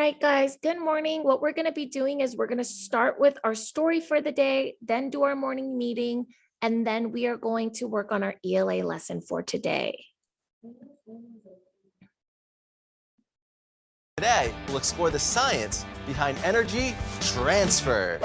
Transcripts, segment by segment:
right, guys, good morning. What we're going to be doing is we're going to start with our story for the day, then do our morning meeting, and then we are going to work on our ELA lesson for today. Today, we'll explore the science behind energy transfer.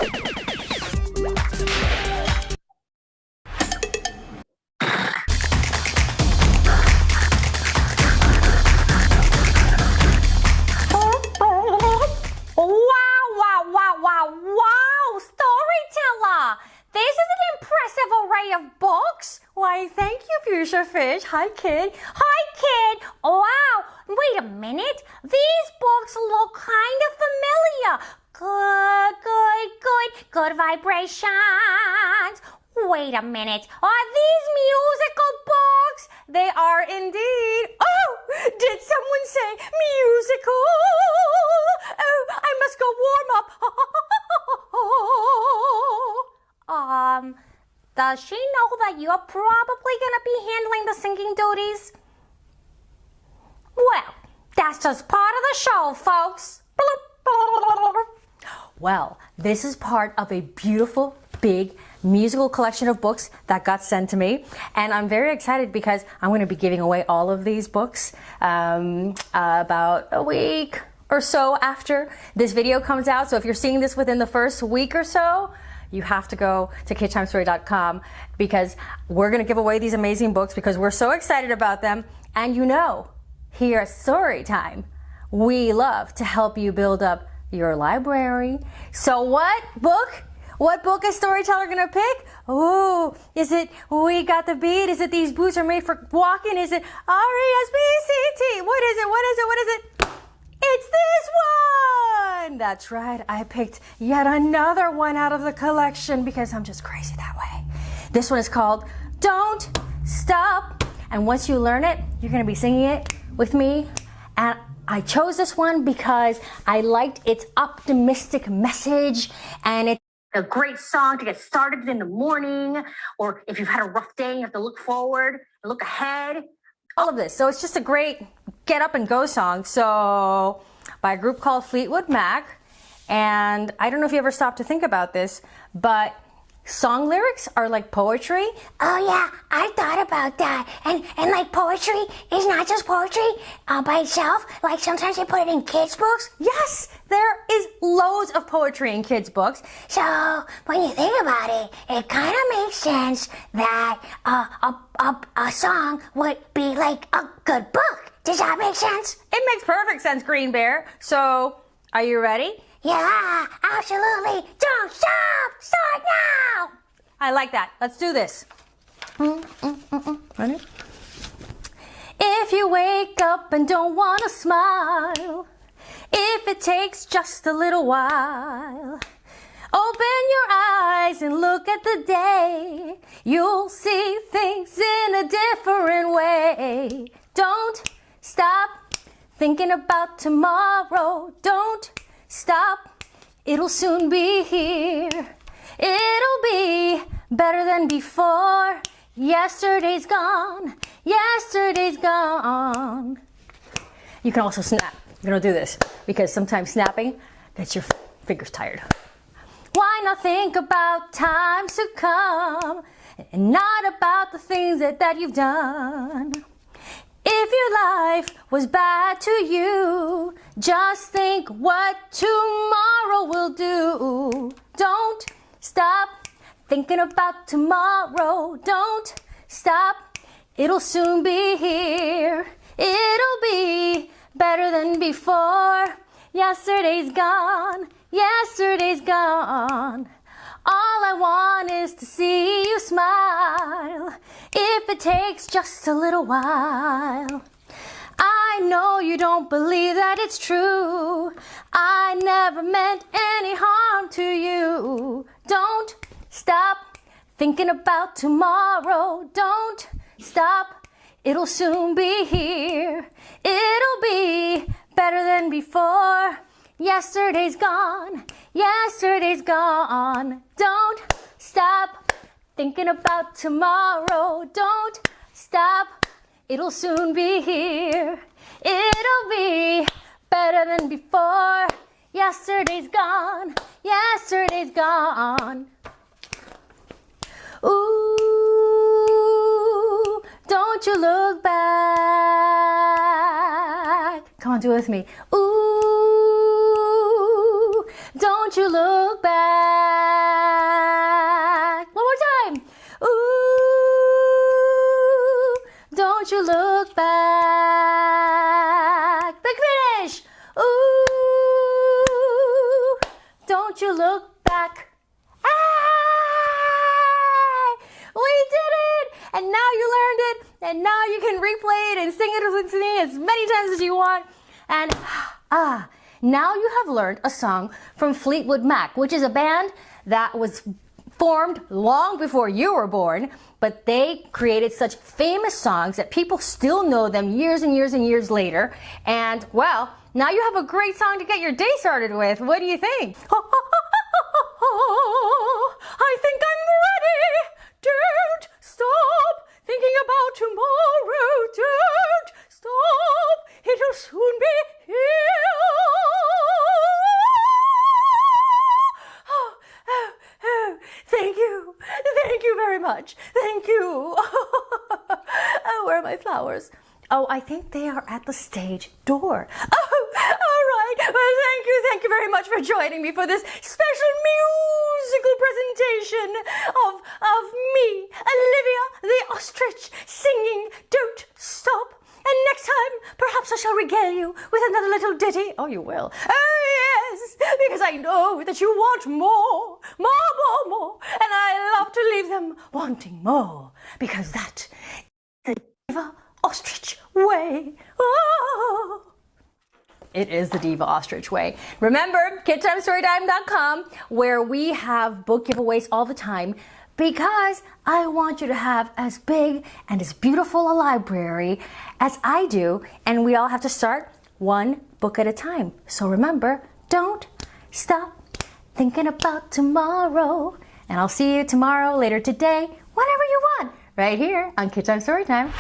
Wow, storyteller! This is an impressive array of books. Why, thank you, Fuchsia Fish. Hi, kid. Wow, wait a minute. These books look kind of familiar. Good vibrations. Wait a minute. Are these musical books? They are indeed. Oh, did someone say musical? Oh, I must go warm up. Does she know that you're probably gonna be handling the singing duties? Well, that's just part of the show, folks. Well, this is part of a beautiful, big musical collection of books that got sent to me, and I'm very excited because I'm going to be giving away all of these books about a week or so after this video comes out. So if you're seeing this within the first week or so, you have to go to kidtimestory.com because we're going to give away these amazing books because we're so excited about them. And you know, here at Storytime, we love to help you build up your library. So what book is Storyteller gonna pick? Oh, is it We Got the Beat? Is it These Boots Are Made for Walking? Is it R-E-S-B-C-T? What is it? It's this one! That's right, I picked yet another one out of the collection because I'm just crazy that way. This one is called Don't Stop. And once you learn it, you're gonna be singing it with me. And I chose this one because I liked its optimistic message, and it's a great song to get started in the morning, or if you've had a rough day, you have to look forward and look ahead. All of this. So it's just a great get up and go song. So by a group called Fleetwood Mac. And I don't know if you ever stopped to think about this, but song lyrics are like poetry. Oh yeah, I thought about that. And like poetry is not just poetry by itself. Like sometimes they put it in kids' books. Yes, there is loads of poetry in kids' books. So when you think about it, it kind of makes sense that a song would be like a good book. Does that make sense? It makes perfect sense, Green Bear. So, are you ready? Yeah, absolutely. Don't stop! Start now! I like that. Let's do this. Ready? If you wake up and don't want to smile, if it takes just a little while, open your eyes and look at the day. You'll see things in a different way. Don't stop thinking about tomorrow. Don't stop, it'll soon be here. It'll be better than before. Yesterday's gone, yesterday's gone. You can also snap. You're gonna do this because sometimes snapping gets your fingers tired. Why not think about times to come and not about the things that you've done? If your life was bad to you, just think what tomorrow will do. Don't stop thinking about tomorrow. Don't stop, it'll soon be here. It'll be better than before. Yesterday's gone, yesterday's gone. All I want is to see you smile, if it takes just a little while. I know you don't believe that it's true. I never meant any harm to you. Don't stop thinking about tomorrow. Don't stop, it'll soon be here. It'll be better than before. Yesterday's gone, yesterday's gone. Don't stop thinking about tomorrow. Don't stop, it'll soon be here. It'll be better than before. Yesterday's gone, yesterday's gone. Ooh, don't you look back. Come on, do it with me. Ooh, don't you look back. One more time. Ooh, don't you look back. Big finish. Ooh, don't you look back. We did it! And now you learned it, and now you can replay it and sing it with me as many times as you want. And now you have learned a song from Fleetwood Mac, which is a band that was formed long before you were born, but they created such famous songs that people still know them years and years and years later. And well, now you have a great song to get your day started with. What do you think? I think I'm ready. Don't stop thinking about tomorrow. Don't stop. It'll soon be here. Thank you. Thank you very much. Thank you. Where are my flowers? Oh, I think they are at the stage door. Oh, all right. Well, thank you very much for joining me for this special musical presentation of me, Olivia the ostrich, singing Don't Stop. And next time, perhaps I shall regale you with another little ditty. Oh, you will. Oh, yes, because I know that you want more. And I love to leave them wanting more, because that is the Diva Ostrich way. Oh. It is the Diva Ostrich way. Remember, kidtimestorytime.com, where we have book giveaways all the time, because I want you to have as big and as beautiful a library as I do, and we all have to start one book at a time. So remember, don't stop thinking about tomorrow. And I'll see you tomorrow, later today, whenever you want, right here on Kid Time Storytime.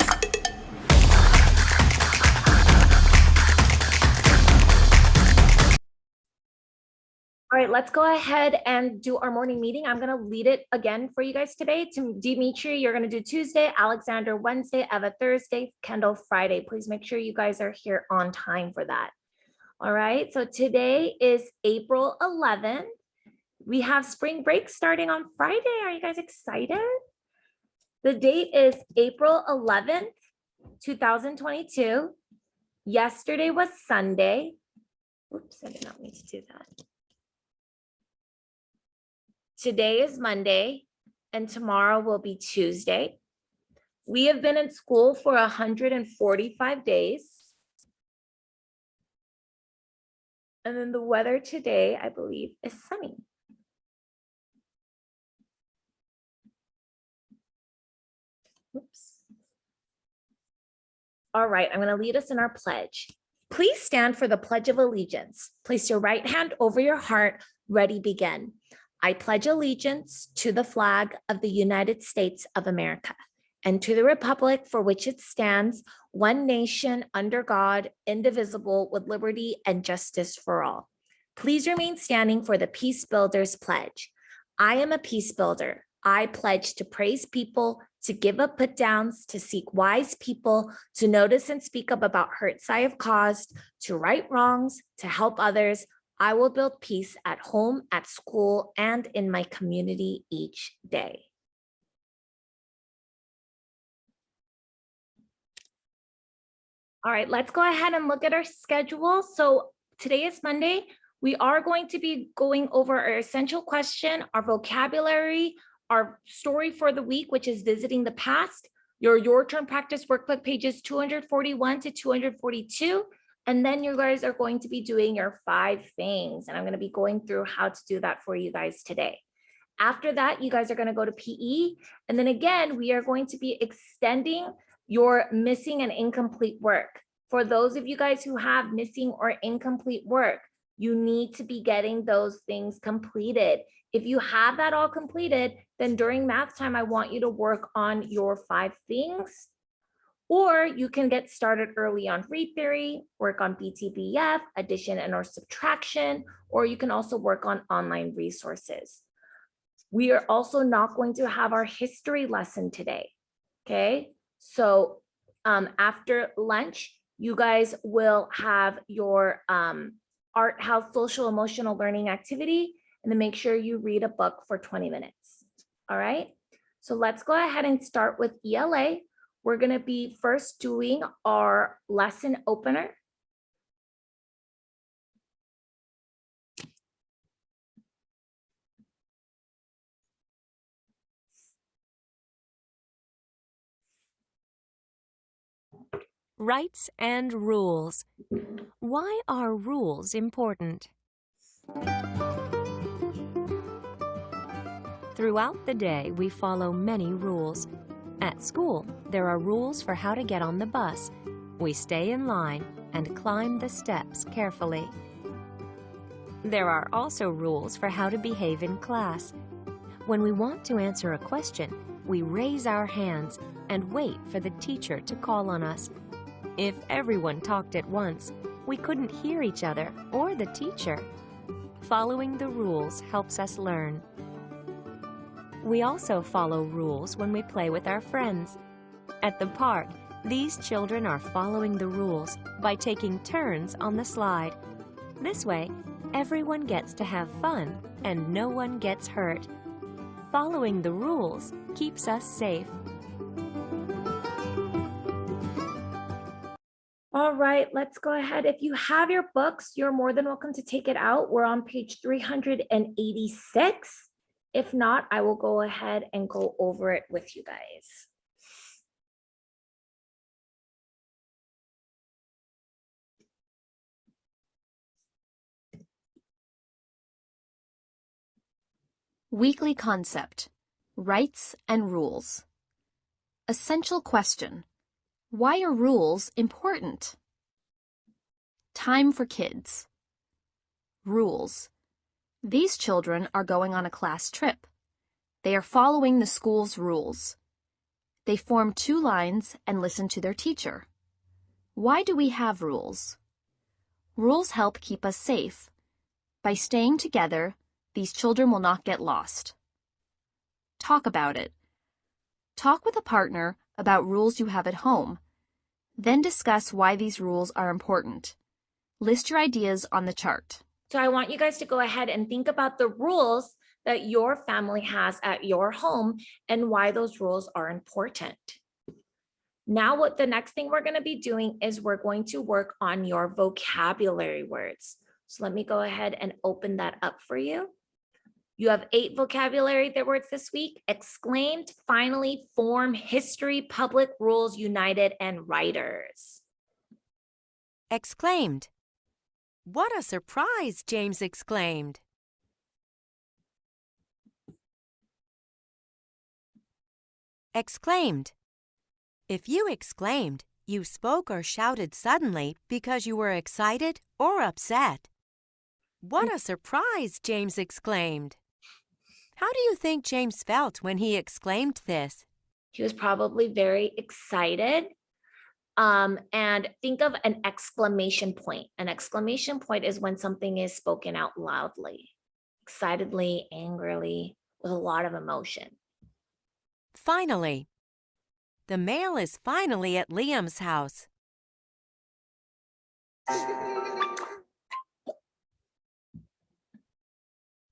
All right, let's go ahead and do our morning meeting. I'm going to lead it again for you guys today. To Dimitri, you're going to do Tuesday, Alexander Wednesday, Eva Thursday, Kendall Friday. Please make sure you guys are here on time for that. All right, so today is April 11th. We have spring break starting on Friday. Are you guys excited? The date is April 11th, 2022. Yesterday was Sunday. Oops, I did not mean to do that. Today is Monday, and tomorrow will be Tuesday. We have been in school for 145 days. And then the weather today, I believe, is sunny. Oops. All right, I'm going to lead us in our pledge. Please stand for the Pledge of Allegiance. Place your right hand over your heart. Ready, begin. I pledge allegiance to the flag of the United States of America and to the republic for which it stands, one nation under God, indivisible, with liberty and justice for all. Please remain standing for the Peace Builders Pledge. I am a peace builder. I pledge to praise people, to give up put downs, to seek wise people, to notice and speak up about hurts I have caused, to right wrongs, to help others. I will build peace at home, at school, and in my community each day. All right, let's go ahead and look at our schedule. So today is Monday. We are going to be going over our essential question, our vocabulary, our story for the week, which is visiting the past, your turn practice workbook pages 241 to 242. And then you guys are going to be doing your 5 things. And I'm going to be going through how to do that for you guys today. After that, you guys are going to go to PE. And then again, we are going to be extending your missing and incomplete work. For those of you guys who have missing or incomplete work, you need to be getting those things completed. If you have that all completed, then during math time, I want you to work on your 5 things Or you can get started early on read theory, work on BTBF, addition and or subtraction, or you can also work on online resources. We are also not going to have our history lesson today, okay? So after lunch, you guys will have your art, health, social, emotional learning activity, and then make sure you read a book for 20 minutes, all right? So let's go ahead and start with ELA. We're gonna be first doing our lesson opener. Rights and rules. Why are rules important? Throughout the day, we follow many rules. At school, there are rules for how to get on the bus. We stay in line and climb the steps carefully. There are also rules for how to behave in class. When we want to answer a question, we raise our hands and wait for the teacher to call on us. If everyone talked at once, we couldn't hear each other or the teacher. Following the rules helps us learn. We also follow rules when we play with our friends. At the park, these children are following the rules by taking turns on the slide. This way, everyone gets to have fun and no one gets hurt. Following the rules keeps us safe. All right, let's go ahead. If you have your books, you're more than welcome to take it out. We're on page 386. If not, I will go ahead and go over it with you guys. Weekly concept, rights and rules. Essential question. Why are rules important? Time for kids. Rules. These children are going on a class trip. They are following the school's rules. They form 2 lines and listen to their teacher. Why do we have rules? Rules help keep us safe. By staying together, these children will not get lost. Talk about it. Talk with a partner about rules you have at home. Then discuss why these rules are important. List your ideas on the chart. So I want you guys to go ahead and think about the rules that your family has at your home and why those rules are important. Now, what the next thing we're going to be doing is we're going to work on your vocabulary words. So let me go ahead and open that up for you. You have 8 vocabulary words this week: exclaimed, finally, form, history, public, rules, united, and writers. Exclaimed. What a surprise, James exclaimed. Exclaimed. If you exclaimed, you spoke or shouted suddenly because you were excited or upset. What a surprise, James exclaimed. How do you think James felt when he exclaimed this? He was probably very excited. And think of an exclamation point. An exclamation point is when something is spoken out loudly, excitedly, angrily, with a lot of emotion. Finally. The mail is finally at Liam's house.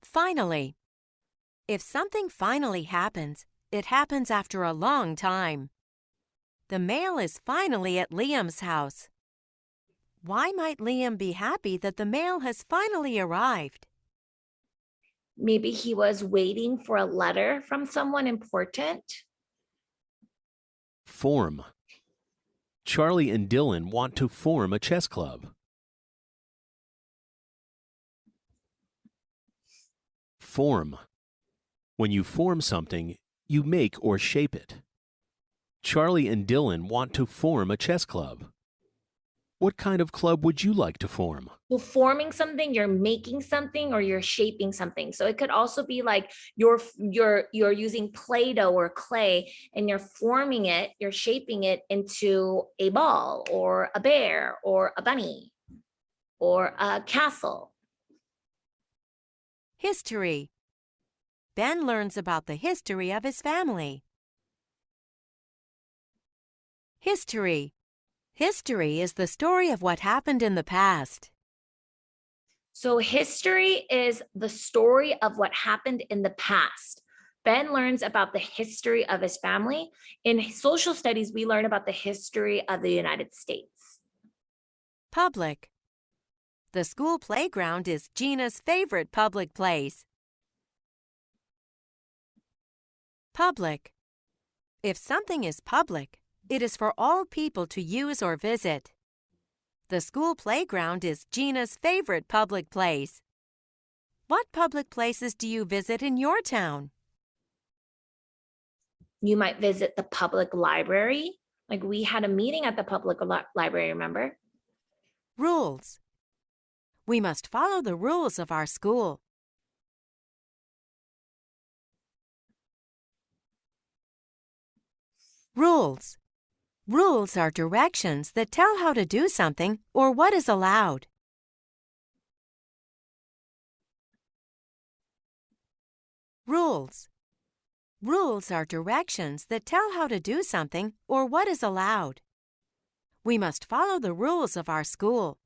Finally. If something finally happens, it happens after a long time. The mail is finally at Liam's house. Why might Liam be happy that the mail has finally arrived? Maybe he was waiting for a letter from someone important. Form. Charlie and Dylan want to form a chess club. Form. When you form something, you make or shape it. Charlie and Dylan want to form a chess club. What kind of club would you like to form? So forming something, you're making something or you're shaping something. So it could also be like you're using Play-Doh or clay and you're forming it, you're shaping it into a ball or a bear or a bunny or a castle. History. Ben learns about the history of his family. History. History is the story of what happened in the past. So history is the story of what happened in the past. Ben learns about the history of his family. In social studies, we learn about the history of the United States. Public. The school playground is Gina's favorite public place. Public. If something is public, it is for all people to use or visit. The school playground is Gina's favorite public place. What public places do you visit in your town? You might visit the public library. Like we had a meeting at the public library, remember? Rules. We must follow the rules of our school. Rules. Rules are directions that tell how to do something or what is allowed. Rules. Rules are directions that tell how to do something or what is allowed. We must follow the rules of our school.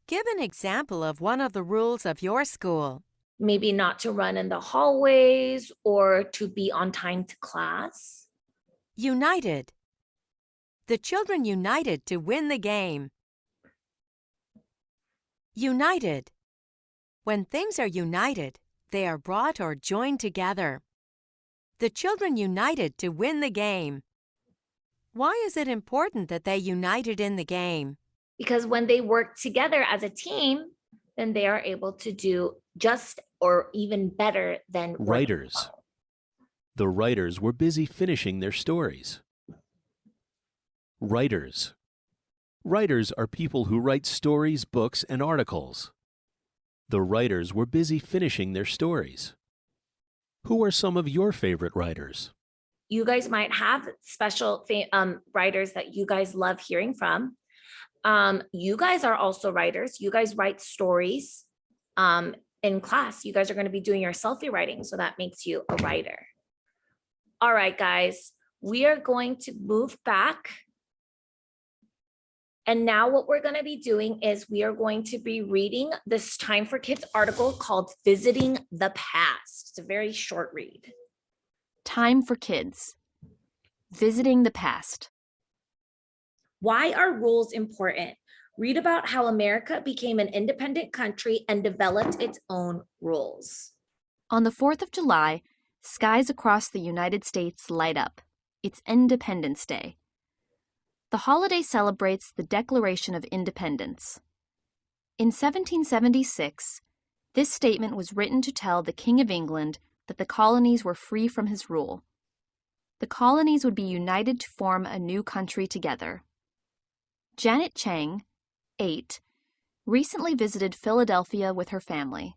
Give an example of one of the rules of your school. Maybe not to run in the hallways or to be on time to class. United. The children united to win the game. United. When things are united, they are brought or joined together. The children united to win the game. Why is it important that they united in the game? Because when they work together as a team, then they are able to do just or even better than Writers. The writers were busy finishing their stories. Writers. Writers are people who write stories, books, and articles. The writers were busy finishing their stories. Who are some of your favorite writers? You guys might have special writers that you guys love hearing from. You guys are also writers. You guys write stories. In class, you guys are going to be doing your selfie writing, so that makes you a writer. All right, guys, we are going to move back. And now what we're going to be doing is we are going to be reading this Time for Kids article called Visiting the Past. It's a very short read. Time for Kids. Visiting the Past. Why are rules important? Read about how America became an independent country and developed its own rules. On the 4th of July, skies across the United States light up. It's Independence Day. The holiday celebrates the Declaration of Independence. In 1776, this statement was written to tell the King of England that the colonies were free from his rule. The colonies would be united to form a new country together. Janet Chang, 8, recently visited Philadelphia with her family.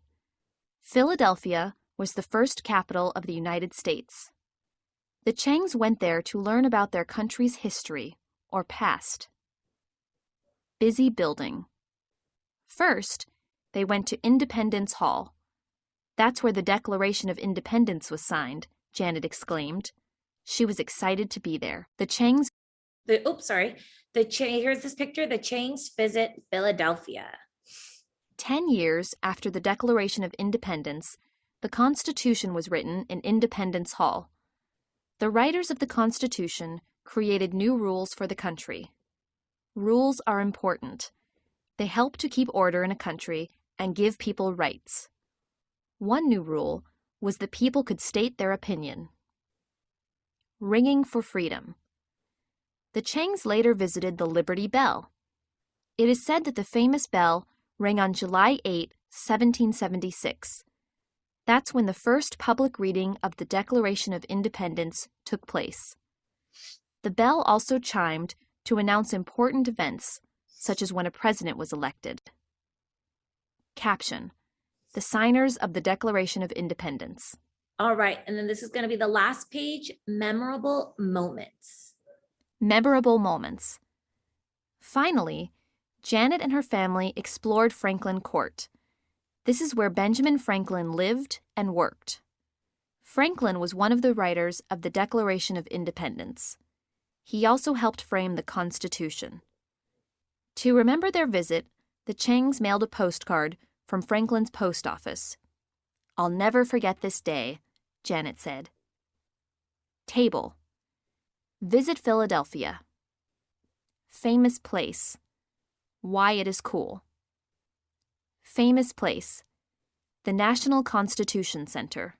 Philadelphia was the first capital of the United States. The Changs went there to learn about their country's history, or past. Busy building. First, they went to Independence Hall. That's where the Declaration of Independence was signed, Janet exclaimed. She was excited to be there. The Changs Here's this picture. The Changs visit Philadelphia. 10 years after the Declaration of Independence, the Constitution was written in Independence Hall. The writers of the Constitution created new rules for the country. Rules are important. They help to keep order in a country and give people rights. One new rule was that people could state their opinion. Ringing for freedom. The Changs later visited the Liberty Bell. It is said that the famous bell rang on July 8, 1776. That's when the first public reading of the Declaration of Independence took place. The bell also chimed to announce important events, such as when a president was elected. Caption: the signers of the Declaration of Independence. All right, and then this is going to be the last page, memorable moments. Memorable moments. Finally, Janet and her family explored Franklin Court. This is where Benjamin Franklin lived and worked. Franklin was one of the writers of the Declaration of Independence. He also helped frame the Constitution. To remember their visit, the Changs mailed a postcard from Franklin's post office. "I'll never forget this day," Janet said. Table. Visit Philadelphia. Famous place. Why it is cool. Famous place. The National Constitution Center.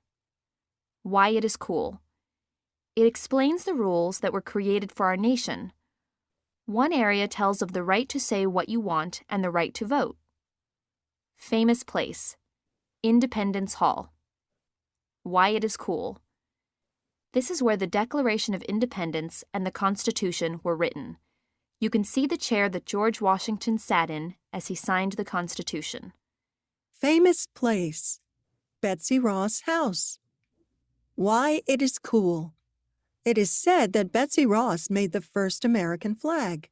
Why it is cool. It explains the rules that were created for our nation. One area tells of the right to say what you want and the right to vote. Famous place. Independence Hall. Why it is cool. This is where the Declaration of Independence and the Constitution were written. You can see the chair that George Washington sat in as he signed the Constitution. Famous place. Betsy Ross' house. Why it is cool. It is said that Betsy Ross made the first American flag.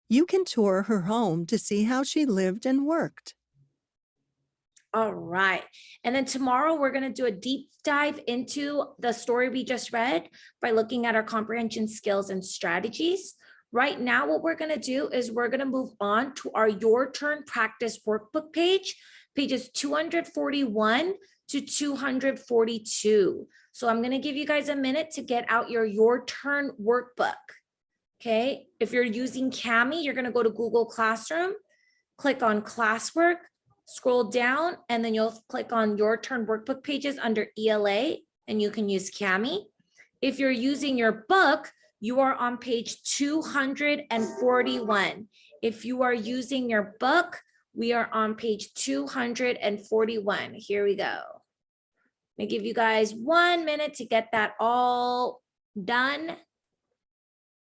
You can tour her home to see how she lived and worked. All right. And then tomorrow we're going to do a deep dive into the story we just read by looking at our comprehension skills and strategies. Right now, what we're going to do is we're going to move on to our Your Turn Practice workbook page, pages 241 to 242. So I'm going to give you guys a minute to get out your Turn workbook. Okay. If you're using Kami, you're going to go to Google Classroom, click on classwork, scroll down, and then you'll click on Your Turn workbook pages under ELA, and you can use Kami. If you're using your book, you are on page 241. If you are using your book, we are on page 241. Here we go. I'm gonna give you guys 1 minute to get that all done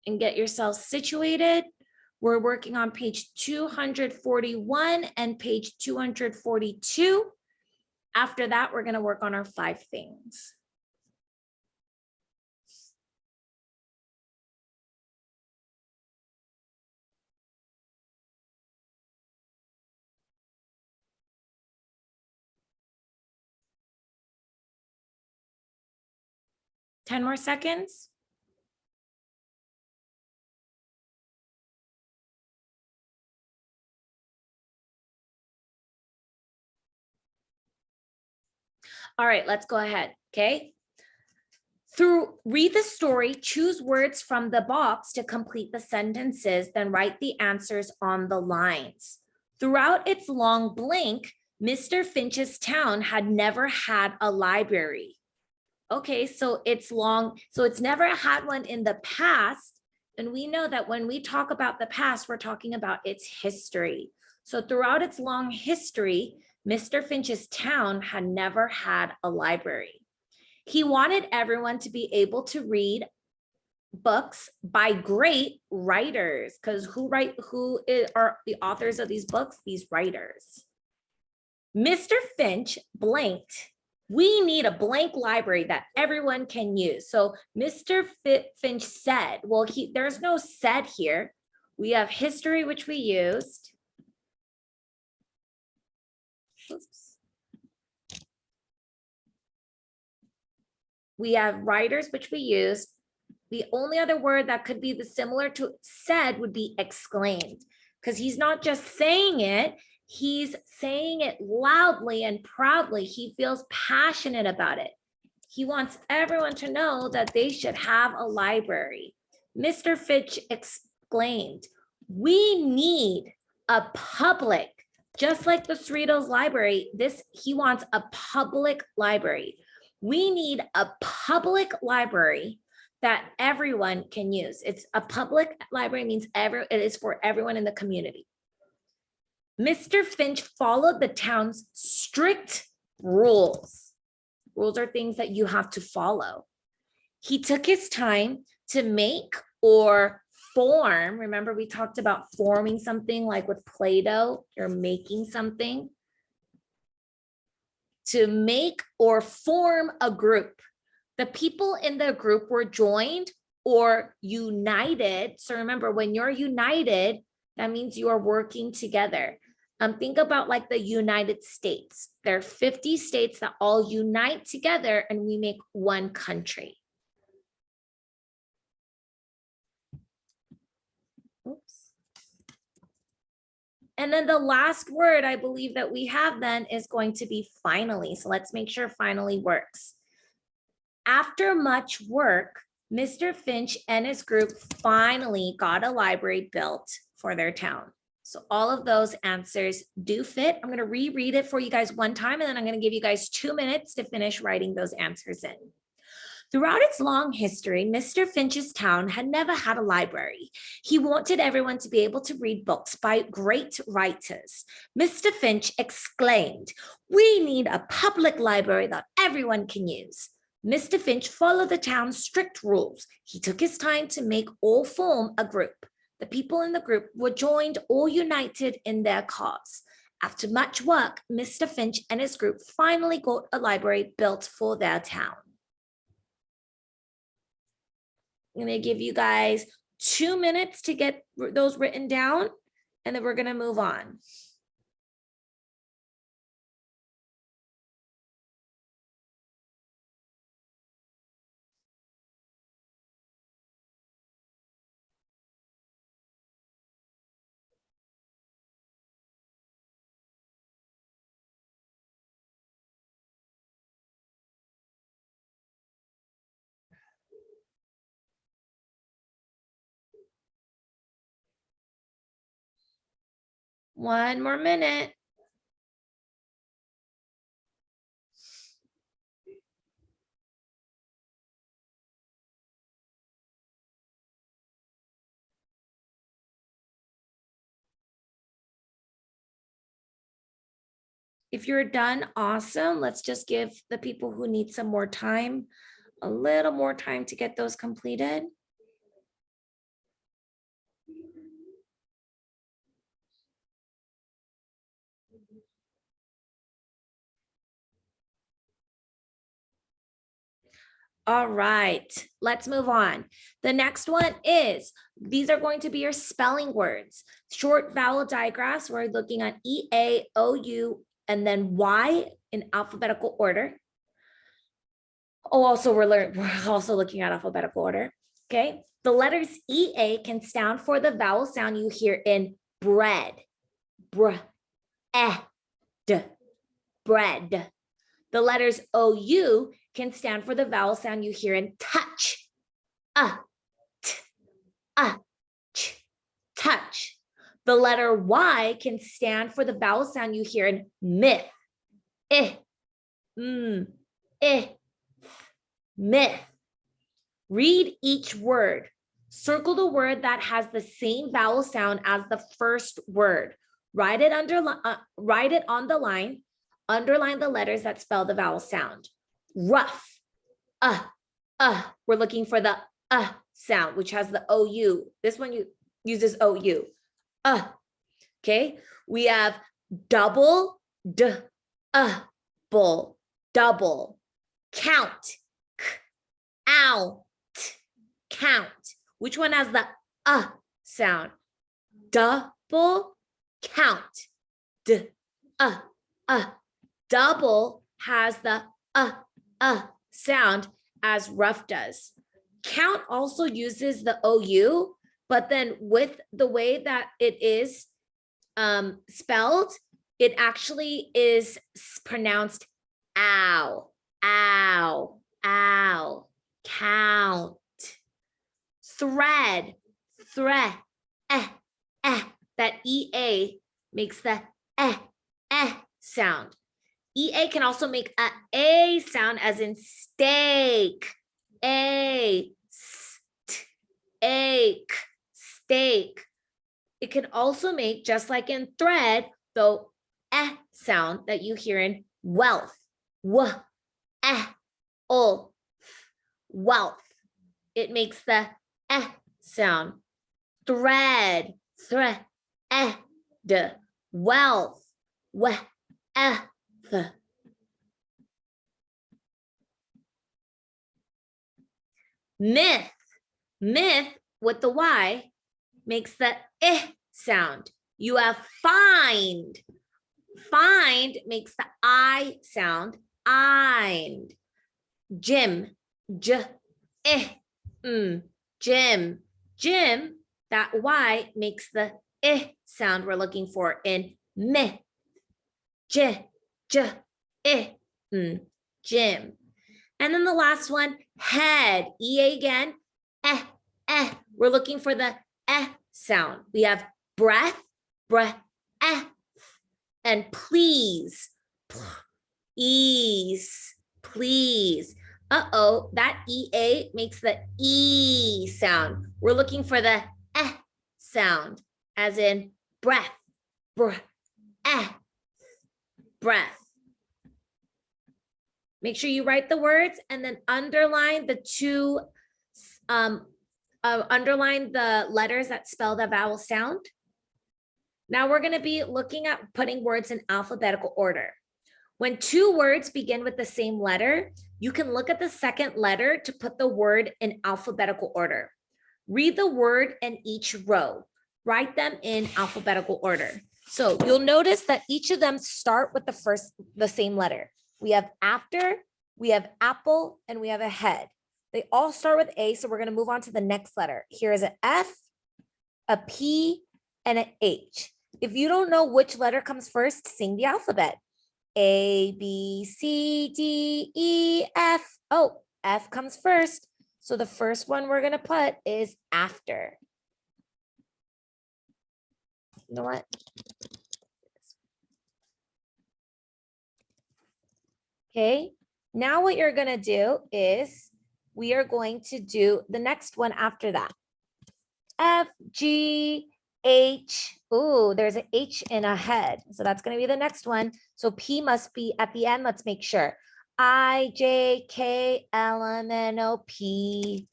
and get yourself situated. We're working on page 241 and page 242. After that, we're going to work on our 5 things. Ten more seconds. All right, let's go ahead, okay? Read the story, choose words from the box to complete the sentences, then write the answers on the lines. Throughout its long blank, Mr. Finch's town had never had a library. Okay, so it's long, so it's never had one in the past. And we know that when we talk about the past, we're talking about its history. So throughout its long history, Mr. Finch's town had never had a library. He wanted everyone to be able to read books by great writers, because who are the authors of these books? These writers. Mr. Finch blanked. We need a blank library that everyone can use. So Mr. Finch said, well, there's no said here. We have history, which we used. Oops. We have writers, which we used. The only other word that could be similar to said would be exclaimed, because he's not just saying it, he's saying it loudly and proudly. He feels passionate about it. He wants everyone to know that they should have a library. Mr. Finch exclaimed, we need a public, just like the Cerritos Library, he wants a public library. We need a public library that everyone can use. It's a public library means it is for everyone in the community. Mr. Finch followed the town's strict rules. Rules are things that you have to follow. He took his time to make or form, remember we talked about forming something like with Play-Doh, you're making something. To make or form a group. The people in the group were joined or united. So remember, when you're united, that means you are working together. Think about like the United States. There are 50 states that all unite together and we make one country. Oops. And then the last word I believe that we have then is going to be finally. So let's make sure finally works. After much work, Mr. Finch and his group finally got a library built for their town. So all of those answers do fit. I'm going to reread it for you guys one time, and then I'm going to give you guys 2 minutes to finish writing those answers in. Throughout its long history, Mr. Finch's town had never had a library. He wanted everyone to be able to read books by great writers. Mr. Finch exclaimed, "We need a public library that everyone can use." Mr. Finch followed the town's strict rules. He took his time to make all form a group. The people in the group were joined or united in their cause. After much work, Mr. Finch and his group finally got a library built for their town. I'm going to give you guys 2 minutes to get those written down, and then we're going to move on. One more minute. If you're done, awesome. Let's just give the people who need some more time a little more time to get those completed. All right, let's move on. The next one is, these are going to be your spelling words. Short vowel digraphs, we're looking at E, A, O, U, and then Y in alphabetical order. Oh, also we're also looking at alphabetical order, okay? The letters EA can stand for the vowel sound you hear in bread, br, d, bread. The letters OU can stand for the vowel sound you hear in touch, t, ch, touch. The letter Y can stand for the vowel sound you hear in myth, myth. Read each word. Circle the word that has the same vowel sound as the first word. Write it on the line. Underline the letters that spell the vowel sound. Rough, we're looking for the sound, which has the OU. This one uses OU. Okay, we have double, bull, double. Count, count. Which one has the sound? Double, count, double has the sound as rough does. Count also uses the OU, but then with the way that it is spelled, it actually is pronounced ow, ow, ow. Count. Thread, that EA makes the sound. EA can also make a sound as in steak, ache, steak. It can also make, just like in thread, the sound that you hear in wealth, wealth. It makes the sound. thread, thread, wealth, wealth. Myth, myth with the Y makes the sound. You have find. Find makes the I sound. Eind. Gym, gym. Gym, that Y makes the sound we're looking for in myth. Gym. And then the last one, head, EA again, We're looking for the sound. We have breath, and please, ease, please. Uh-oh, that EA makes the E sound. We're looking for the sound, as in breath, breath. Make sure you write the words and then underline the two, underline the letters that spell the vowel sound. Now we're going to be looking at putting words in alphabetical order. When two words begin with the same letter, you can look at the second letter to put the word in alphabetical order. Read the word in each row. Write them in alphabetical order. So you'll notice that each of them start with the same letter. We have after, we have apple, and we have a head. They all start with A, so we're going to move on to the next letter. Here is an F, a P, and an H. If you don't know which letter comes first, sing the alphabet. A, B, C, D, E, F. Oh, F comes first. So the first one we're going to put is after. You know what? Okay, now what you're going to do is we are going to do the next one after that. F, G, H. Ooh, there's an H in a head. So that's going to be the next one. So P must be at the end. Let's make sure. I, J, K, L, M, N, O, P.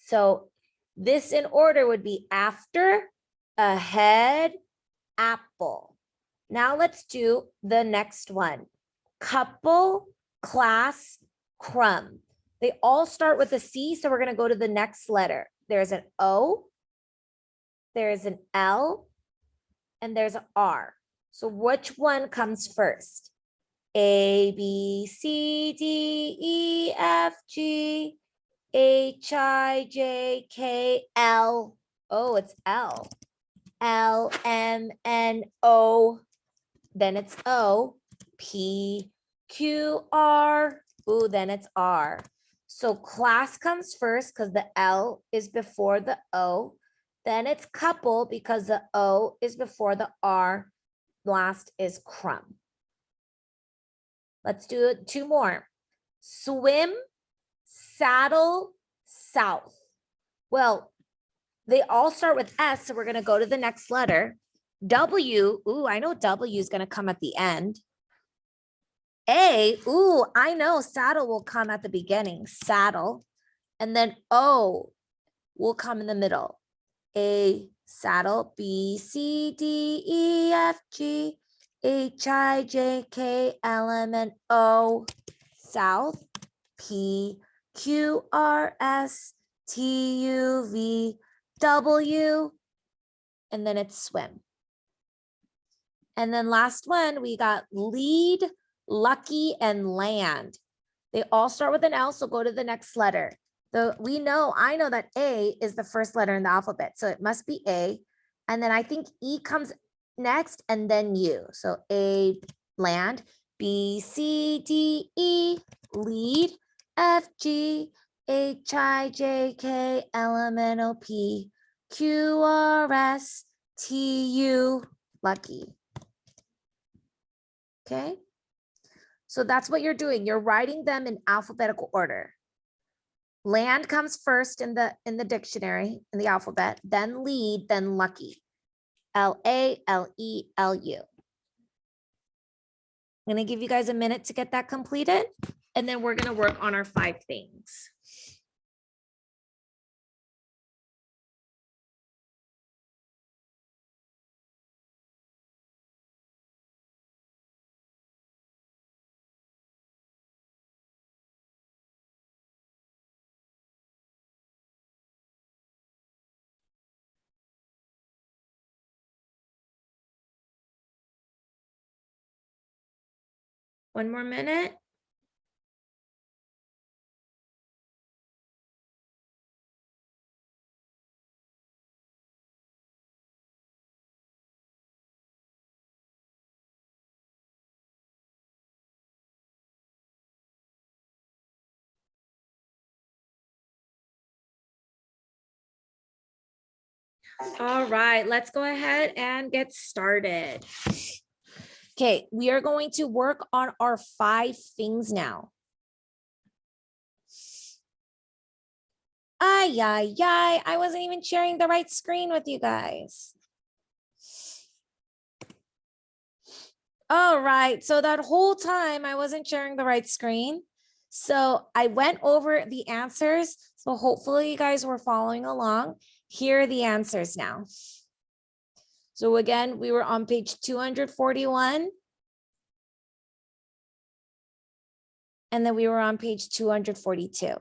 So this in order would be after, ahead, apple. Now let's do the next one. Couple, class, crumb. They all start with a C, so we're going to go to the next letter. There's an O, there's an L, and there's an R. So which one comes first? A, B, C, D, E, F, G, H, I, J, K, L. Oh, it's L. L, M, N, O. Then it's O. P, Q, R. Ooh, then it's R. So class comes first because the L is before the O. Then it's couple because the O is before the R. Last is crumb. Let's do two more. Swim, saddle, south. Well, they all start with S, so we're going to go to the next letter. W, ooh, I know W is going to come at the end. A, ooh, I know saddle will come at the beginning, saddle. And then O will come in the middle. A, saddle, B, C, D, E, F, G, H, I, J, K, L, M, N, O, south, P, Q, R, S, T, U, V, W, and then it's swim. And then last one, we got lead, lucky, and land. They all start with an L, so go to the next letter. I know that A is the first letter in the alphabet, so it must be A. And then I think E comes next and then U. So A, land, B, C, D, E, lead, F, G, H, I, J, K, L, M, N, O, P, Q, R, S, T, U, lucky. Okay. So that's what you're doing. You're writing them in alphabetical order. Land comes first in the dictionary, in the alphabet, then lead, then lucky. L-A, L-E, L-U. I'm going to give you guys a minute to get that completed, and then we're going to work on our 5 things. One more minute. All right, let's go ahead and get started. Okay, we are going to work on our 5 things now. Ay, ay, ay, I wasn't even sharing the right screen with you guys. All right, so that whole time I wasn't sharing the right screen. So I went over the answers. So hopefully you guys were following along. Here are the answers now. So again, we were on page 241. And then we were on page 242.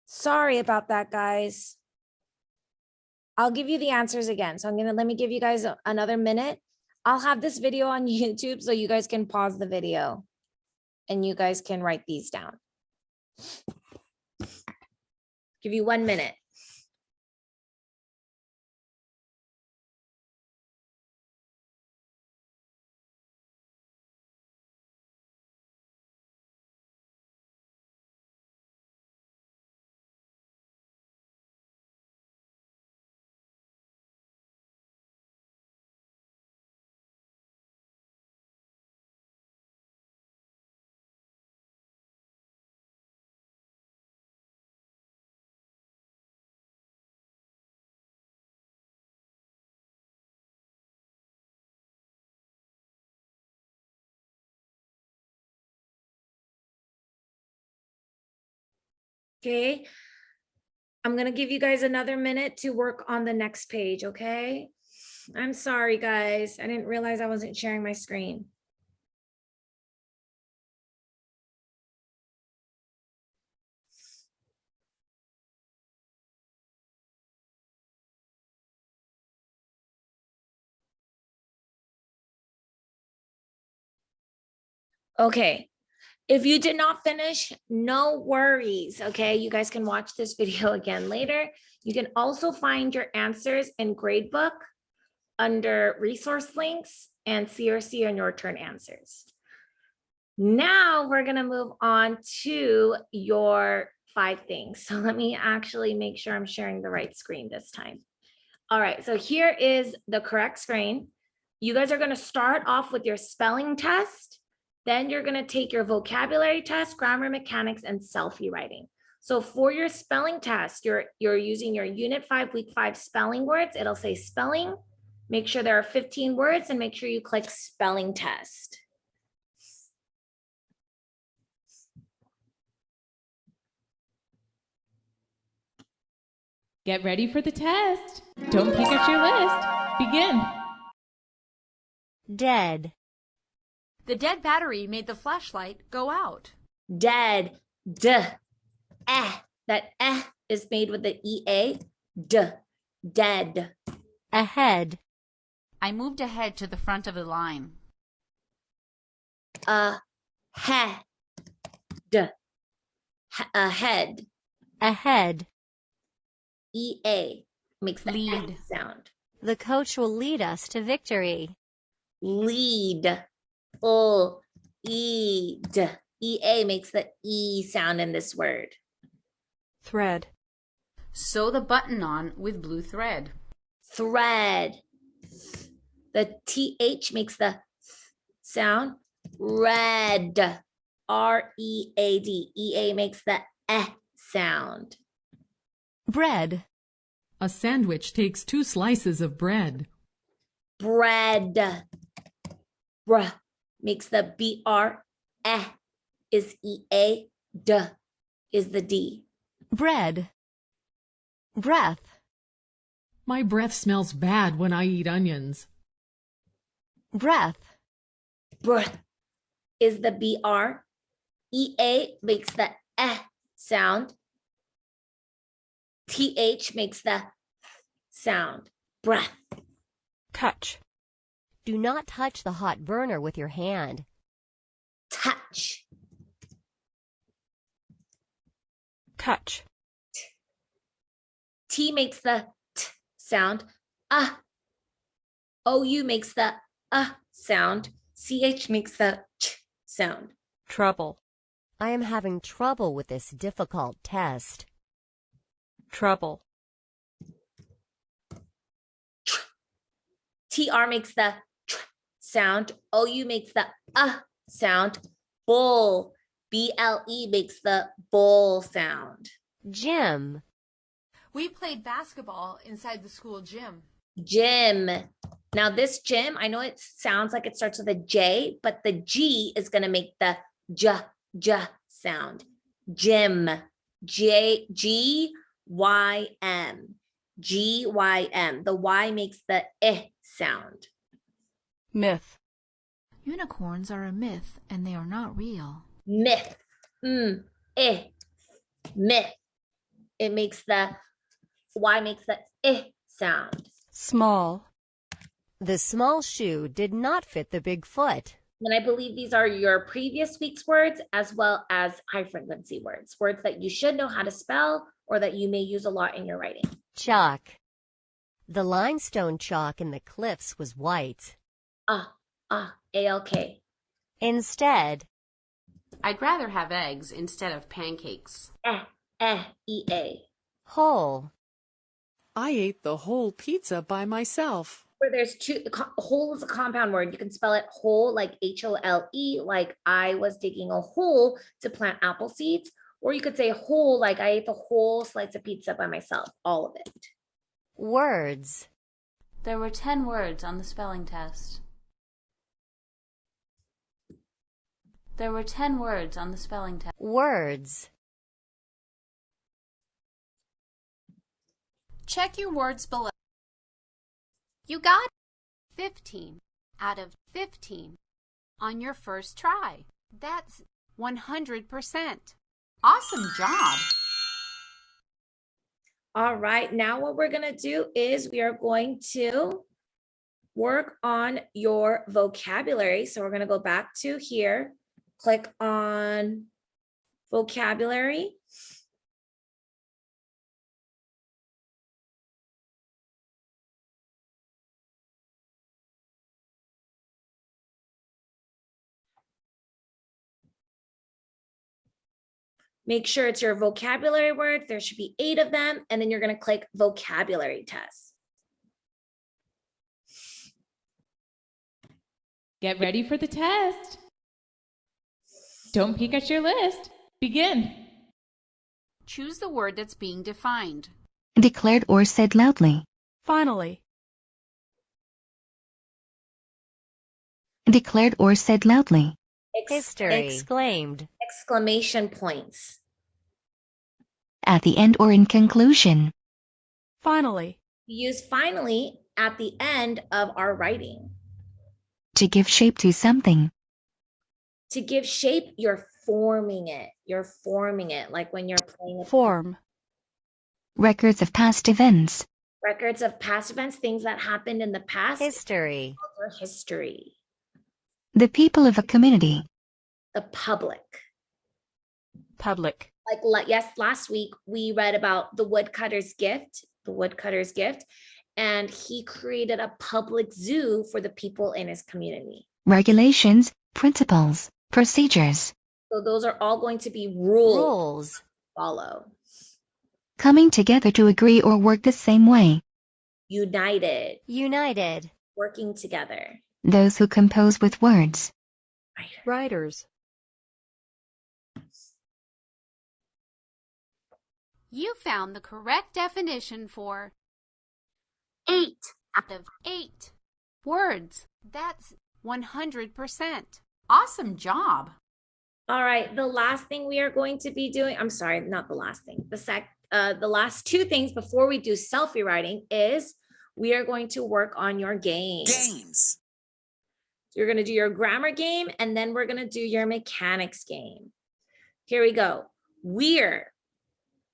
Sorry about that, guys. I'll give you the answers again. So let me give you guys another minute. I'll have this video on YouTube so you guys can pause the video and you guys can write these down. Give you 1 minute. Okay. I'm going to give you guys another minute to work on the next page, okay? I'm sorry, guys. I didn't realize I wasn't sharing my screen. Okay. If you did not finish, no worries, okay? You guys can watch this video again later. You can also find your answers in gradebook under resource links and CRC and your turn answers. Now we're gonna move on to your 5 things. So let me actually make sure I'm sharing the right screen this time. All right, so here is the correct screen. You guys are gonna start off with your spelling test. Then you're gonna take your vocabulary test, grammar mechanics, and selfie writing. So for your spelling test, you're using your Unit 5, Week 5 spelling words. It'll say spelling. Make sure there are 15 words and make sure you click spelling test. Get ready for the test. Don't pick up your list. Begin. Dead. The dead battery made the flashlight go out. Dead, That is made with the EA, dead. Ahead. I moved ahead to the front of the line. Ahead. Ahead. EA makes the Lead sound. The coach will lead us to victory. Lead. EA makes the E sound in this word. Thread. Sew the button on with blue thread. Thread. The TH makes the sound. Red. READ. EA makes the sound. Bread. A sandwich takes 2 slices of bread. Bread. Bruh makes the BR. Is EA. Is the D. Bread. Breath. My breath smells bad when I eat onions. Breath. Bruh is the BR. EA makes the sound. TH makes the sound. Breath. touch, Do not touch the hot burner with your hand. touch, touch, T makes the t sound, OU makes the sound, CH makes the ch sound. trouble, I am having trouble with this difficult test. trouble, TR makes the tr sound, OU makes the sound, bull, BLE makes the bull sound. Jim. We played basketball inside the school gym. Gym. Now this gym, I know it sounds like it starts with a J, but the G is going to make the j sound. Gym. G-Y-M. G-Y-M. The Y makes the sound. myth, Unicorns are a myth and they are not real. Myth. Myth. It makes the Y makes the sound. small, The small shoe did not fit the big foot. And I believe these are your previous week's words as well as high frequency words, words that you should know how to spell or that you may use a lot in your writing. Chalk. The limestone chalk in the cliffs was white. ALK. Instead, I'd rather have eggs instead of pancakes. EA. whole. I ate the whole pizza by myself. Where there's two, whole is a compound word. You can spell it whole, like HOLE, like I was digging a hole to plant apple seeds. Or you could say whole, like I ate the whole slice of pizza by myself, all of it. Words. There were 10 words on the spelling test. There were 10 words on the spelling test. Words. Check your words below. You got 15 out of 15 on your first try. That's 100%. Awesome job. All right, now what we're gonna do is we are going to work on your vocabulary. So we're gonna go back to here, click on vocabulary. Make sure it's your vocabulary words. There should be 8 of them. And then you're going to click vocabulary test. Get ready for the test. Don't peek at your list. Begin. Choose the word that's being defined. Declared or said loudly. finally, Declared or said loudly. History. Exclaimed. Exclamation points. At the end or in conclusion. finally, Use finally at the end of our writing. To give shape to something. To give shape, you're forming it. You're forming it like when you're playing a form, Records of past events. records of past events, things that happened in the past. History. Or history. The people of a community. The public. public, Like yes, last week we read about the woodcutter's gift, and he created a public zoo for the people in his community. Regulations, principles, procedures. So those are all going to be rules. Rules. Follow. Coming together to agree or work the same way. United. United. Working together. Those who compose with words. writers, You found the correct definition for 8 out of 8 words. That's 100%. Awesome job. All right, the last thing we are going to be doing, I'm sorry, not the last thing. The last 2 things before we do selfie writing is we are going to work on your games. You're going to do your grammar game, and then we're going to do your mechanics game. Here we go.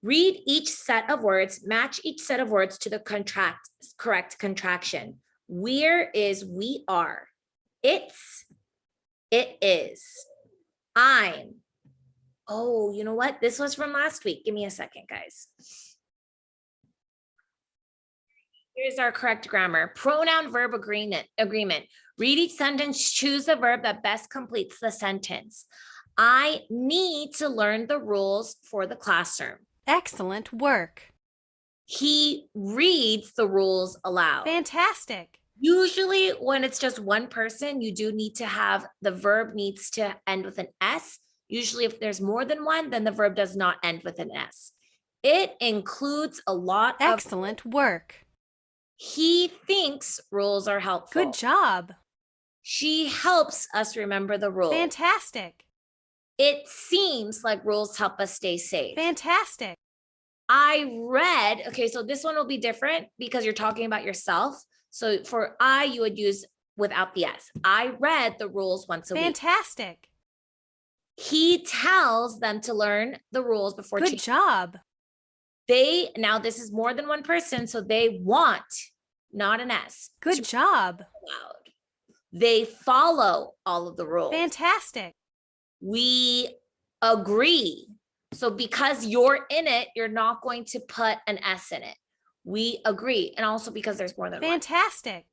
Read each set of words, match each set of words to the correct contraction. We're is we are. It's, it is. I'm. Oh, you know what? This was from last week. Give me a second, guys. Here's our correct grammar. Pronoun verb agreement. Read each sentence, choose the verb that best completes the sentence. I need to learn the rules for the classroom. Excellent work. He reads the rules aloud. Fantastic. Usually when it's just one person, you do need to have the verb needs to end with an S. Usually if there's more than one, then the verb does not end with an S. It includes a lot of Excellent work. He thinks rules are helpful. Good job. She helps us remember the rules. Fantastic. It seems like rules help us stay safe. Fantastic. I read, okay, so this one will be different because you're talking about yourself. So for I, you would use without the S. I read the rules once a week. Fantastic. He tells them to learn the rules before Good job. They, now this is more than one person, so they want, not an S. Good job. Loud. They follow all of the rules. Fantastic. We agree. So because you're in it, you're not going to put an S in it. We agree. And also because there's more than one. Fantastic.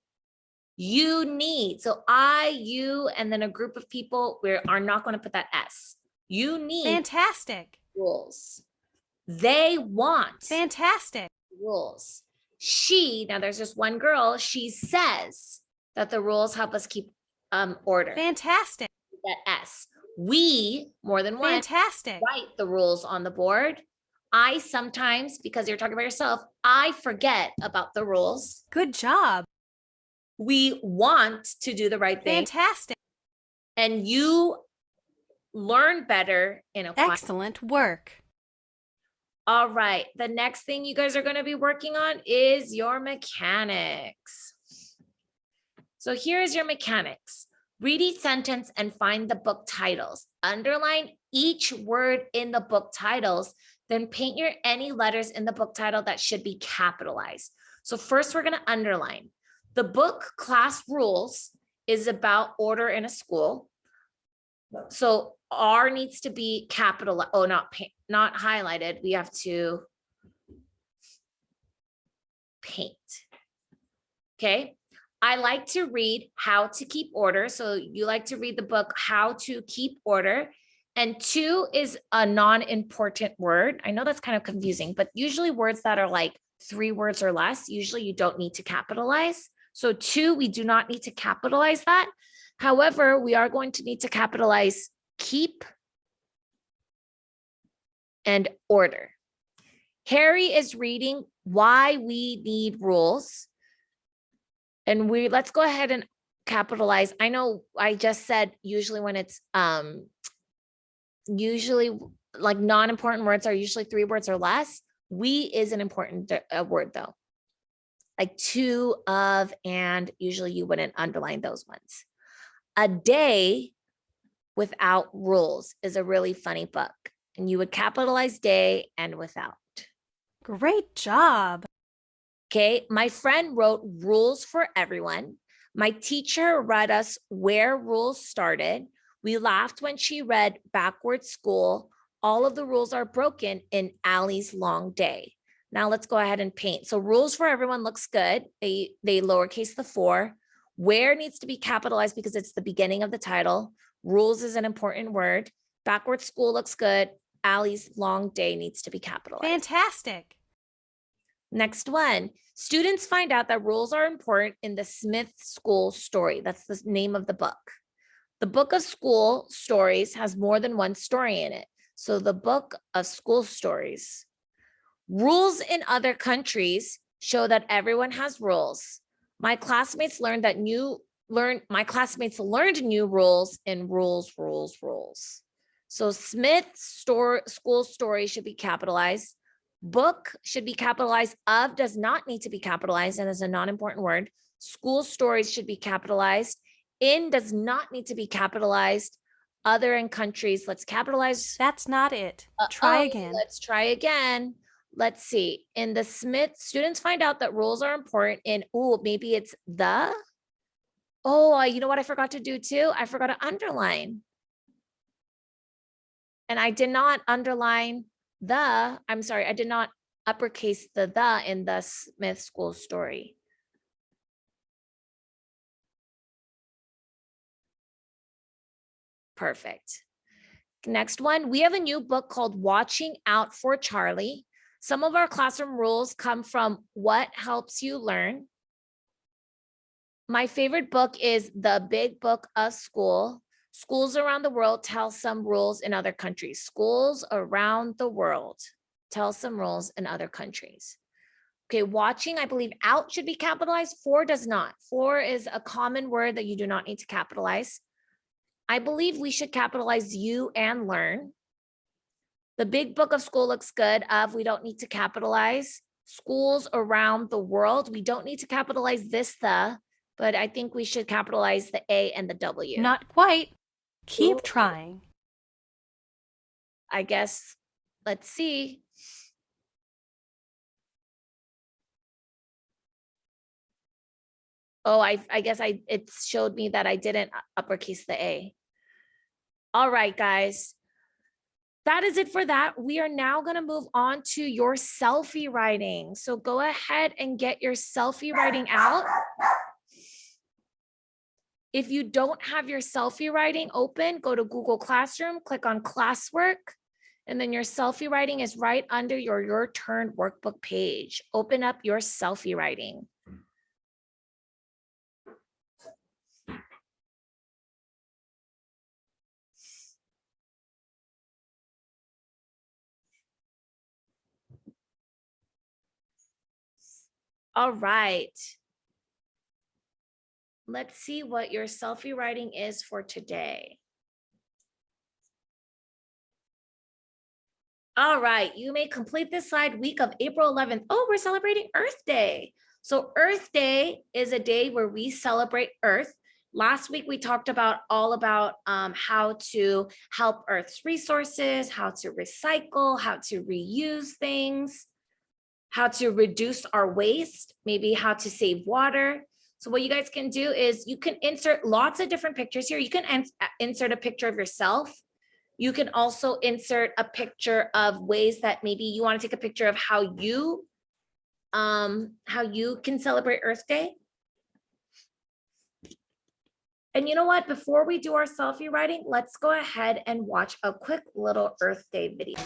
You need. So I, you, and then a group of people, we are not going to put that S. You need Fantastic. rules. They want Fantastic. rules. She, now there's just one girl, she says that the rules help us keep order. Fantastic. That S. We, more than one, Fantastic. write the rules on the board. I sometimes, because you're talking about yourself, I forget about the rules. Good job. We want to do the right thing. Fantastic. And you learn better in a quiet. Excellent work. All right. The next thing you guys are going to be working on is your mechanics. So here's your mechanics. Read each sentence and find the book titles. Underline each word in the book titles, then paint your any letters in the book title that should be capitalized. So first we're going to underline. The book Class Rules is about order in a school. So R needs to be capitalized. Oh, not highlighted. We have to paint. Okay. I like to read How to Keep Order. So you like to read the book How to Keep Order. And 2 is a non-important word. I know that's kind of confusing, but usually words that are like 3 words or less, usually you don't need to capitalize. So 2, we do not need to capitalize that. However, we are going to need to capitalize keep and order. Harry is reading Why We Need Rules. And let's go ahead and capitalize. I know I just said usually when it's usually like non-important words are usually 3 words or less. We is an important word though. Like to, of, and usually you wouldn't underline those ones. A Day Without Rules is a really funny book. And you would capitalize day and without. Great job. Okay, my friend wrote Rules for Everyone. My teacher read us Where Rules Started. We laughed when she read Backward School. All of the rules are broken in Allie's Long Day. Now let's go ahead and paint. So Rules for Everyone looks good. They lowercase the 4. Where needs to be capitalized because it's the beginning of the title. Rules is an important word. Backward School looks good. Allie's Long Day needs to be capitalized. Fantastic. Next one. Students find out that rules are important in the Smith School Story. That's the name of the book. The book of school stories has more than one story in it. So the book of school stories. Rules in other countries show that everyone has rules. My classmates learned new rules in rules. So Smith School Story should be capitalized. Book should be capitalized. Of does not need to be capitalized and is a non-important word. School stories should be capitalized. In does not need to be capitalized. Other in countries, let's capitalize. That's not it. Try again. Let's try again. let's see. In the Smith, students find out that rules are important in, oh, maybe it's the. Oh, you know what I forgot to do too? I forgot to underline. And I did not underline I'm sorry, I did not uppercase the in the Smith school story. Perfect. Next one, we have a new book called Watching Out for Charlie. Some of our classroom rules come from What Helps You Learn. My favorite book is The Big Book of School. Schools around the world tell some rules in other countries. Schools around the world tell some rules in other countries. Okay, watching, I believe out should be capitalized. For does not. For is a common word that you do not need to capitalize. I believe we should capitalize you and learn. The Big Book of School looks good. Of, we don't need to capitalize. Schools around the world, we don't need to capitalize this, but I think we should capitalize the A and the W. Not quite. Keep trying. I guess, let's see. Oh, I guess it showed me that I didn't uppercase the A. All right, guys. That is it for that. We are now going to move on to your selfie writing. So go ahead and get your selfie writing out. If you don't have your selfie writing open, go to Google Classroom, click on classwork, and then your selfie writing is right under your turn workbook page. Open up your selfie writing. All right. Let's see what your selfie writing is for today. All right, you may complete this slide week of April 11th. Oh, we're celebrating Earth Day. So Earth Day is a day where we celebrate Earth. Last week, we talked about all about how to help Earth's resources, how to recycle, how to reuse things, how to reduce our waste, maybe how to save water. So what you guys can do is you can insert lots of different pictures here. You can insert a picture of yourself. You can also insert a picture of ways that maybe you want to take a picture of how you can celebrate Earth Day. And you know what? Before we do our selfie writing, let's go ahead and watch a quick little Earth Day video.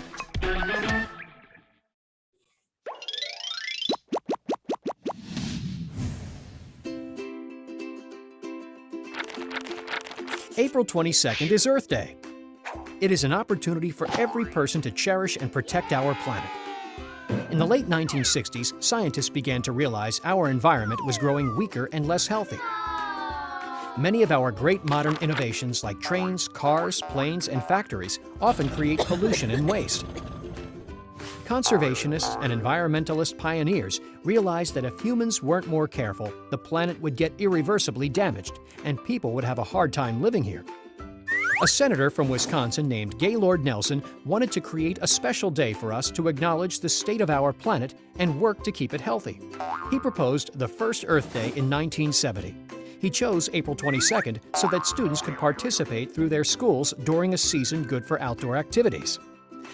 April 22nd is Earth Day. It is an opportunity for every person to cherish and protect our planet. In the late 1960s, scientists began to realize our environment was growing weaker and less healthy. Many of our great modern innovations like trains, cars, planes, and factories often create pollution and waste. Conservationists and environmentalist pioneers realized that if humans weren't more careful, the planet would get irreversibly damaged, and people would have a hard time living here. A senator from Wisconsin named Gaylord Nelson wanted to create a special day for us to acknowledge the state of our planet and work to keep it healthy. He proposed the first Earth Day in 1970. He chose April 22nd so that students could participate through their schools during a season good for outdoor activities.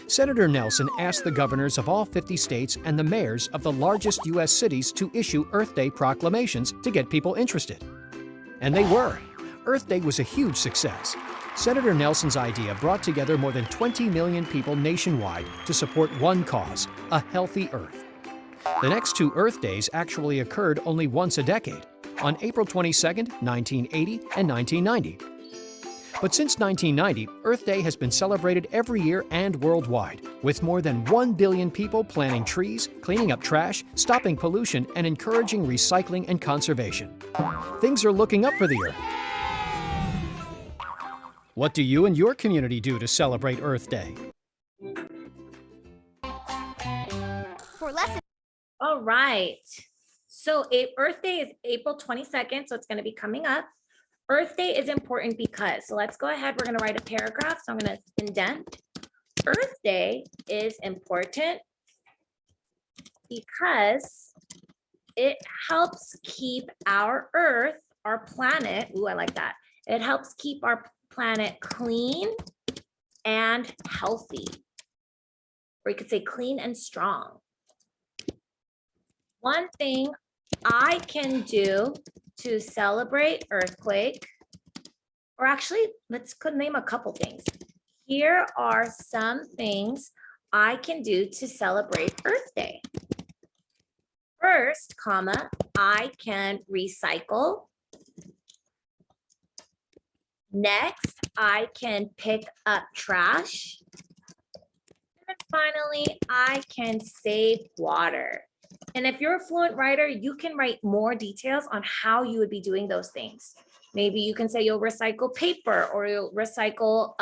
Senator Nelson asked the governors of all 50 states and the mayors of the largest U.S. cities to issue Earth Day proclamations to get people interested. And they were. Earth Day was a huge success. Senator Nelson's idea brought together more than 20 million people nationwide to support one cause, a healthy Earth. The next two Earth Days actually occurred only once a decade, on April 22nd, 1980 and 1990. But since 1990, Earth Day has been celebrated every year and worldwide, with more than 1 billion people planting trees, cleaning up trash, stopping pollution, and encouraging recycling and conservation. Things are looking up for the Earth. What do you and your community do to celebrate Earth Day? For lesson. All right. So Earth Day is April 22nd, so it's going to be coming up. Earth Day is important because, so let's go ahead. We're going to write a paragraph. So I'm going to indent. Earth Day is important because it helps keep our Earth, our planet, ooh, I like that. It helps keep our planet clean and healthy. Or you could say clean and strong. One thing I can do to celebrate earthquake, or actually, could name a couple things. Here are some things I can do to celebrate Earth Day. First, comma, I can recycle. Next, I can pick up trash. And finally, I can save water. And if you're a fluent writer, you can write more details on how you would be doing those things. Maybe you can say you'll recycle paper, or you'll recycle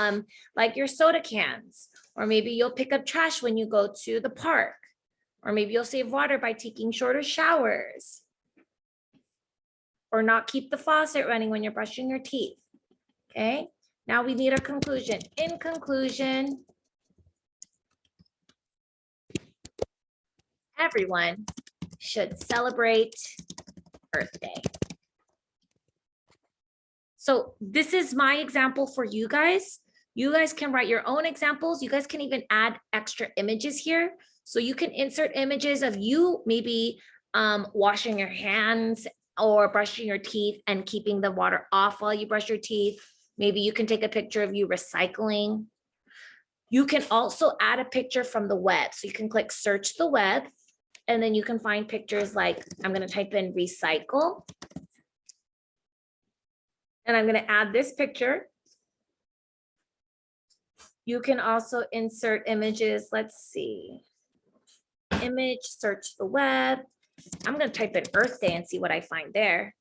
like your soda cans, or maybe you'll pick up trash when you go to the park, or maybe you'll save water by taking shorter showers, or not keep the faucet running when you're brushing your teeth. Okay, now we need a conclusion. In conclusion, everyone should celebrate Earth Day. So this is my example for you guys. You guys can write your own examples. You guys can even add extra images here. So you can insert images of you maybe washing your hands or brushing your teeth and keeping the water off while you brush your teeth. Maybe you can take a picture of you recycling. You can also add a picture from the web. So you can click search the web, and then you can find pictures like, I'm going to type in recycle. And I'm going to add this picture. You can also insert images. Let's see. Image, search the web. I'm going to type in Earth Day and see what I find there.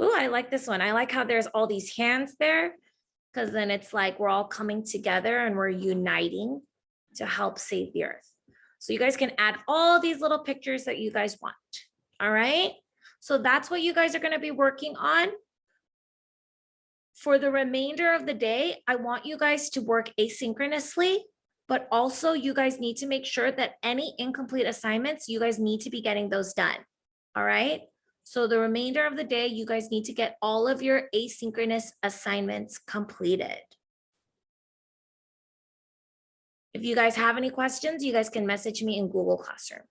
Ooh, I like this one. I like how there's all these hands there, because then it's like we're all coming together and we're uniting to help save the Earth. So you guys can add all these little pictures that you guys want. All right. So that's what you guys are going to be working on. For the remainder of the day, I want you guys to work asynchronously, but also you guys need to make sure that any incomplete assignments, you guys need to be getting those done. All right. So the remainder of the day, you guys need to get all of your asynchronous assignments completed. If you guys have any questions, you guys can message me in Google Classroom.